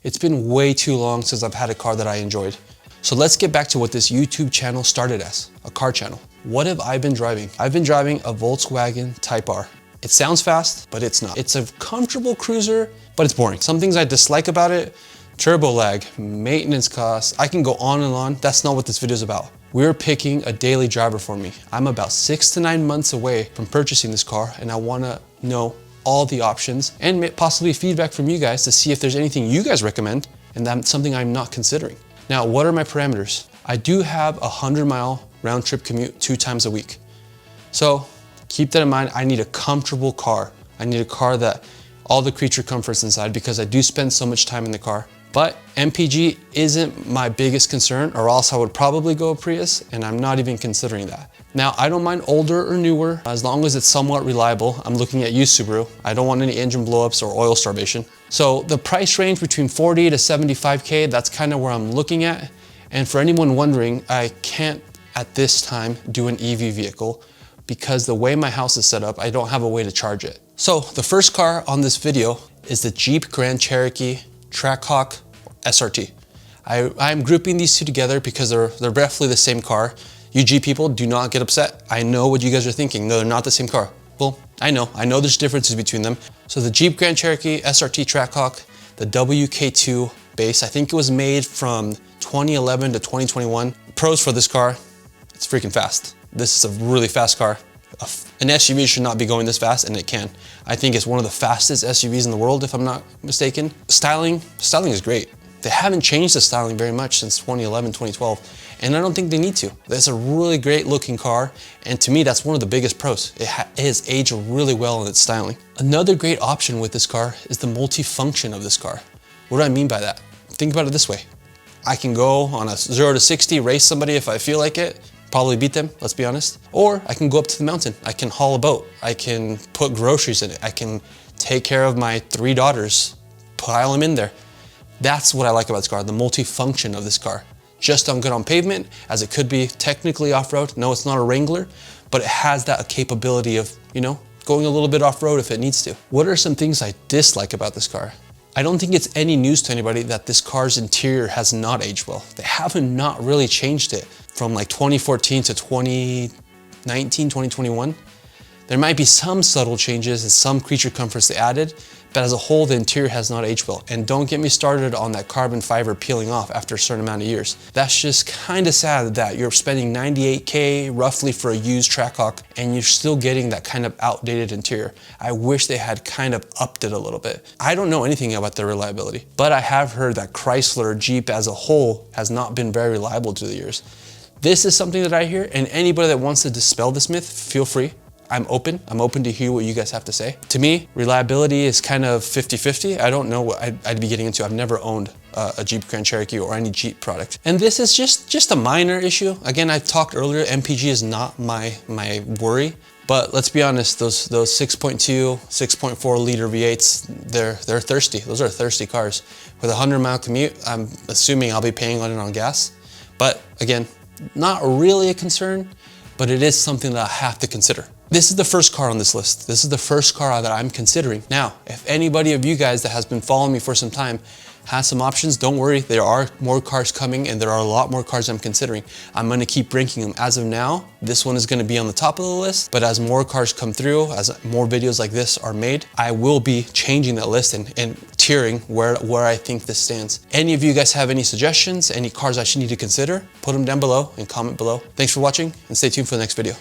It's been way too long since I've had a car that I enjoyed. So let's get back to what this YouTube channel started as, a car channel. What have I been driving? I've been driving a Volkswagen Type R. It sounds fast, but it's not. It's a comfortable cruiser, but it's boring. Some things I dislike about it: turbo lag, maintenance costs. I can go on and on. That's not what this video is about. We're picking a daily driver for me. I'm about 6 to 9 months away from purchasing this car, and I wanna know all the options and possibly feedback from you guys to see if there's anything you guys recommend and that's something I'm not considering. Now, what are my parameters? I do have a 100-mile round trip commute 2 times a week. So keep that in mind. I need a comfortable car. I need a car that all the creature comforts inside, because I do spend so much time in the car. But MPG isn't my biggest concern, or else I would probably go a Prius, and I'm not even considering that. Now, I don't mind older or newer, as long as it's somewhat reliable. I'm looking at used Subaru. I don't want any engine blowups or oil starvation. So the price range between 40 to 75K, that's kind of where I'm looking at. And for anyone wondering, I can't at this time do an EV vehicle because the way my house is set up, I don't have a way to charge it. So the first car on this video is the Jeep Grand Cherokee Trackhawk SRT. I'm grouping these two together because they're roughly the same car. You Jeep people, do not get upset. I know what you guys are thinking. No, they're not the same car. Well, I know there's differences between them. So the Jeep Grand Cherokee SRT Trackhawk, the WK2 base, I think it was made from 2011 to 2021. Pros for this car: it's freaking fast. This is a really fast car. An SUV should not be going this fast, and it can. I think it's one of the fastest SUVs in the world, if I'm not mistaken. Styling is great. They haven't changed the styling very much since 2011, 2012, and I don't think they need to. It's a really great looking car, and to me, that's one of the biggest pros. It has aged really well in its styling. Another great option with this car is the multifunction of this car. What do I mean by that? Think about it this way. I can go on a 0 to 60, race somebody if I feel like it, probably beat them, let's be honest. Or I can go up to the mountain. I can haul a boat. I can put groceries in it. I can take care of my 3 daughters, pile them in there. That's what I like about this car, the multifunction of this car. Just as good on pavement as it could be technically off-road. No, it's not a Wrangler, but it has that capability of, going a little bit off-road if it needs to. What are some things I dislike about this car? I don't think it's any news to anybody that this car's interior has not aged well. They haven't not really changed it from like 2014 to 2019, 2021. There might be some subtle changes and some creature comforts they added, but as a whole, the interior has not aged well. And don't get me started on that carbon fiber peeling off after a certain amount of years. That's just kind of sad that you're spending 98K roughly for a used Trackhawk and you're still getting that kind of outdated interior. I wish they had kind of upped it a little bit. I don't know anything about their reliability, but I have heard that Chrysler, Jeep as a whole has not been very reliable through the years. This is something that I hear, and anybody that wants to dispel this myth, feel free. I'm open to hear what you guys have to say. To me, reliability is kind of 50-50. I don't know what I'd be getting into. I've never owned a Jeep Grand Cherokee or any Jeep product. And this is just a minor issue. Again, I talked earlier, MPG is not my worry, but let's be honest, those 6.2, 6.4 liter V8s, they're thirsty. Those are thirsty cars. With a 100-mile commute, I'm assuming I'll be paying on it on gas. But again, not really a concern, but it is something that I have to consider. This is the first car on this list. This is the first car that I'm considering. Now, if anybody of you guys that has been following me for some time has some options, don't worry, there are more cars coming and there are a lot more cars I'm considering. I'm gonna keep ranking them. As of now, this one is gonna be on the top of the list, but as more cars come through, as more videos like this are made, I will be changing that list and tiering where I think this stands. Any of you guys have any suggestions, any cars I should need to consider, put them down below and comment below. Thanks for watching and stay tuned for the next video.